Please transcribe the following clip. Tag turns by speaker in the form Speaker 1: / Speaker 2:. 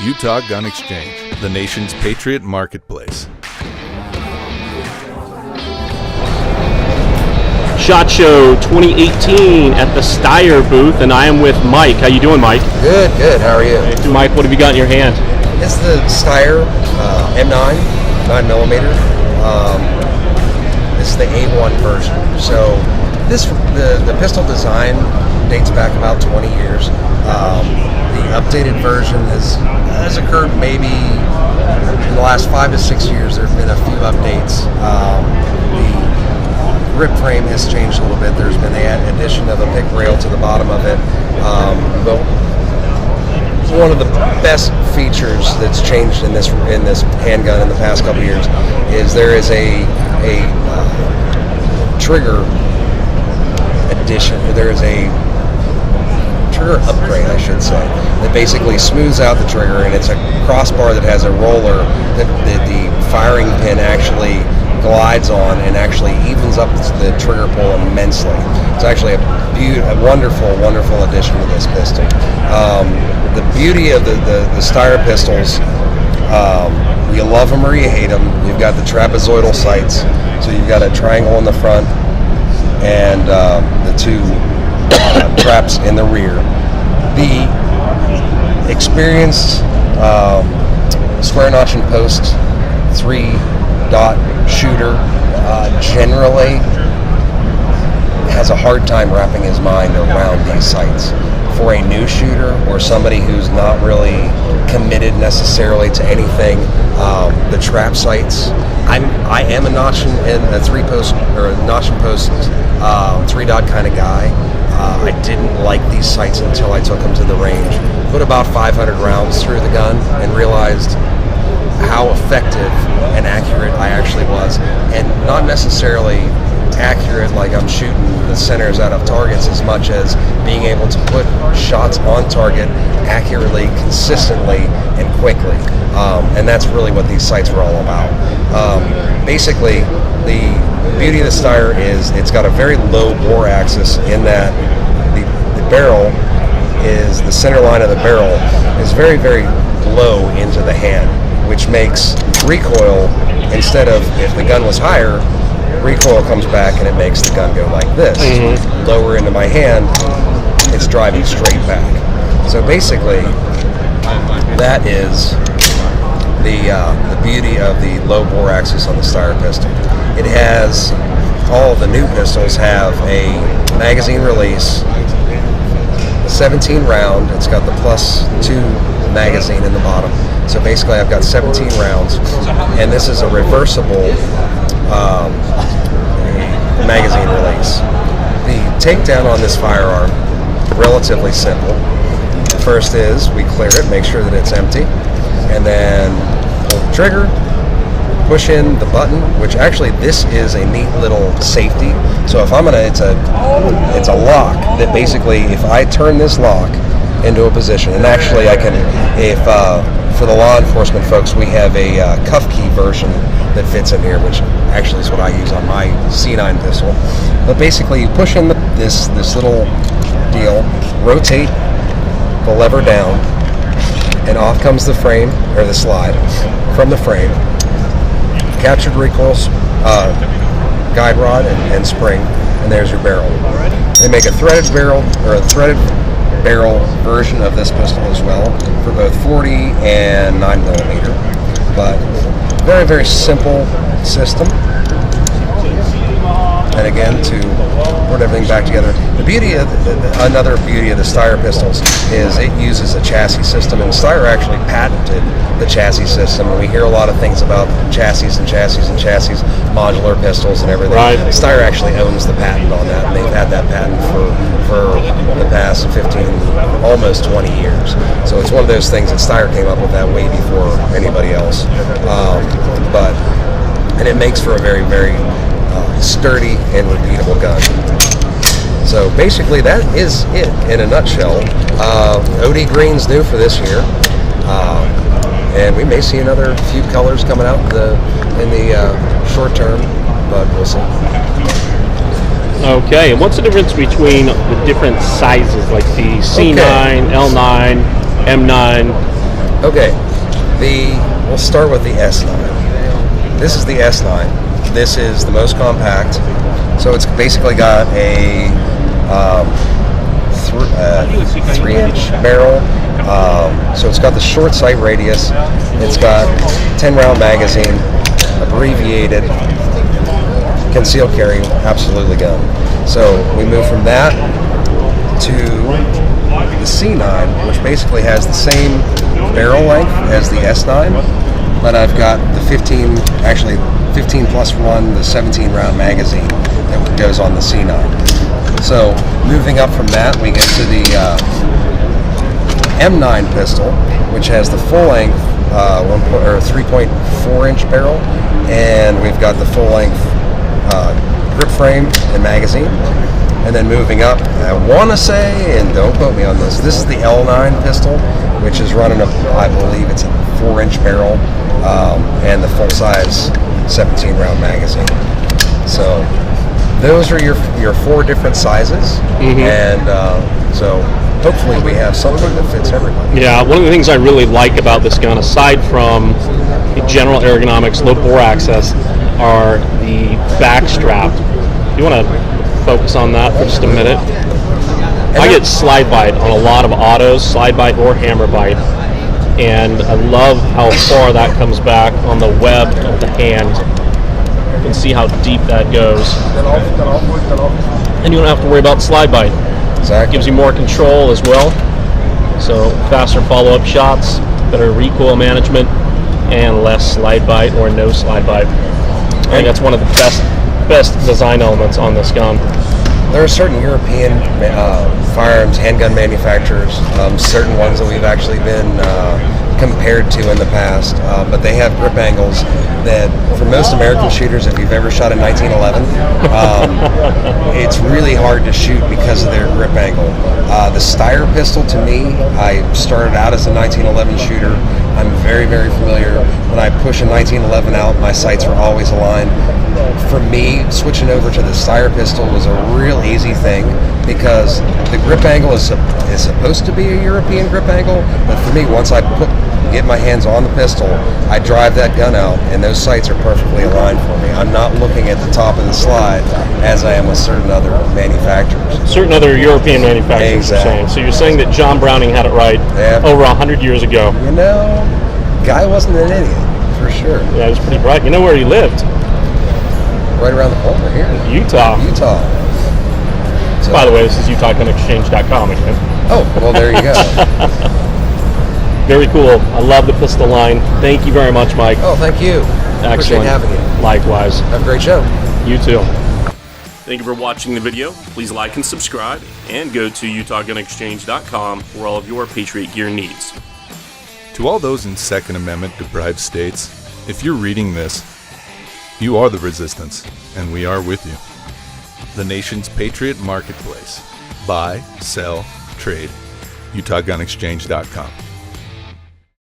Speaker 1: Utah Gun Exchange, the nation's patriot marketplace.
Speaker 2: SHOT Show 2018 at the Steyr booth, and I am with Mike. How you doing, Mike?
Speaker 3: Good. How are you?
Speaker 2: Hey, Mike, what have you got in your hand?
Speaker 3: It's the Steyr M9, 9mm. It's the A1 version. So the pistol design dates back about 20 years. The updated version has occurred maybe in the last 5 to 6 years. There have been a few updates. The grip frame has changed a little bit. There's been the addition of a pick rail to the bottom of it. But one of the best features that's changed in this handgun in the past couple of years is there is a trigger addition. There is a trigger upgrade, I should say, that basically smooths out the trigger, and it's a crossbar that has a roller that the firing pin actually glides on and actually evens up the trigger pull immensely. It's actually a wonderful addition to this pistol. The beauty of the Steyr pistols, you love them or you hate them. You've got the trapezoidal sights, so you've got a triangle in the front and the two traps in the rear. The experienced square notch and post 3-dot shooter generally has a hard time wrapping his mind around these sights. For a new shooter or somebody who's not really committed necessarily to anything, the trap sights. I am a notch and a three-post or a notch and post 3-dot kind of guy. I didn't like these sights until I took them to the range. Put about 500 rounds through the gun and realized how effective and accurate I actually was, and not necessarily accurate like I'm shooting the centers out of targets as much as being able to put shots on target accurately, consistently, and quickly. And that's really what these sights were all about. Basically, the beauty of the Steyr is it's got a very low bore axis in that the barrel is, the center line of the barrel is very, very low into the hand, which makes recoil, instead of if the gun was higher, recoil comes back and it makes the gun go like this. Mm-hmm. Lower into my hand, it's driving straight back. So basically, that is the beauty of the low bore axis on the Steyr pistol. It has, all of the new pistols have a magazine release, 17 round. It's got the +2 magazine in the bottom. So basically I've got 17 rounds, and this is a reversible magazine release. The takedown on this firearm, relatively simple. First is we clear it, make sure that it's empty, and then pull the trigger, push in the button, which actually this is a neat little safety. So if I'm gonna, it's a lock that basically, if I turn this lock into a position, and actually I can, if for the law enforcement folks, we have a cuff key version that fits in here, which actually is what I use on my C9 pistol. But basically, you push in this little deal, rotate the lever down, and off comes the frame, or the slide, from the frame. Captured recoil, guide rod, and spring, and there's your barrel. They make a threaded barrel, or a threaded barrel version of this pistol as well, for both 40 and 9mm. But very, very simple system. And again, to put everything back together, the beauty of another beauty of the Steyr pistols is it uses a chassis system, and Steyr actually patented the chassis system. And we hear a lot of things about chassis, modular pistols and everything.
Speaker 2: Right.
Speaker 3: Steyr actually owns the patent on that, and they've had that patent for the past 15, almost 20 years. So it's one of those things that Steyr came up with that way before anybody else. And it makes for a very, very sturdy and repeatable gun. So basically that is it in a nutshell. OD Green's new for this year, and we may see another few colors coming out in the short term, but we'll see.
Speaker 2: Okay, and what's the difference between the different sizes, like the C9, okay, L9, M9?
Speaker 3: Okay, we'll start with the S9. This is the S9. This is the most compact. So it's basically got a 3-inch barrel. So it's got the short sight radius. It's got 10-round magazine, abbreviated, concealed carry, absolutely gun. So we move from that to the C9, which basically has the same barrel length as the S9, but I've got the 15 plus 1, the 17-round magazine that goes on the C9. So moving up from that, we get to the M9 pistol, which has the full length 3.4-inch barrel, and we've got the full length grip frame and magazine. And then moving up, I want to say, and don't quote me on this, this is the L9 pistol, which is running I believe it's a 4-inch barrel, and the full-size 17-round magazine. So those are your 4 different sizes, and so hopefully we have something that fits everybody.
Speaker 2: Yeah, one of the things I really like about this gun, aside from the general ergonomics, low bore access, are the back strap. You want to focus on that for just a minute? I get slide bite on a lot of autos, slide bite or hammer bite, and I love how far that comes back on the web of the hand. You can see how deep that goes. And you don't have to worry about slide bite.
Speaker 3: Exactly.
Speaker 2: Gives you more control as well. So faster follow-up shots, better recoil management, and less slide bite or no slide bite. I think that's one of the best design elements on this gun.
Speaker 3: There are certain European firearms, handgun manufacturers, certain ones that we've actually been compared to in the past, but they have grip angles that, for most American shooters, if you've ever shot a 1911, it's really hard to shoot because of their grip angle. The Steyr pistol, to me, I started out as a 1911 shooter. I'm very, very familiar. When I push a 1911 out, my sights are always aligned. For me, switching over to the Steyr pistol was a real easy thing because the grip angle is supposed to be a European grip angle, but for me, once I get my hands on the pistol, I drive that gun out, and those sights are perfectly aligned for me. I'm not looking at the top of the slide as I am with certain other manufacturers.
Speaker 2: Certain other European manufacturers,
Speaker 3: Exactly.
Speaker 2: you're saying. So you're saying that John Browning had it right over 100 years ago.
Speaker 3: You know, guy wasn't an idiot, for sure.
Speaker 2: Yeah, he was pretty bright. You know where he lived?
Speaker 3: Right around the corner here.
Speaker 2: Utah.
Speaker 3: So,
Speaker 2: by the way, this is UtahGunExchange.com again.
Speaker 3: Oh, well, there you go.
Speaker 2: Very cool. I love the pistol line. Thank you very much, Mike.
Speaker 3: Oh, thank you.
Speaker 2: Excellent.
Speaker 3: Appreciate having you.
Speaker 2: Likewise.
Speaker 3: Have a great show.
Speaker 2: You too. Thank you for watching the video. Please like and subscribe, and go to UtahGunExchange.com for all of your Patriot gear needs.
Speaker 1: To all those in Second Amendment deprived states, if you're reading this, you are the resistance, and we are with you. The nation's Patriot Marketplace. Buy, sell, trade. UtahGunExchange.com.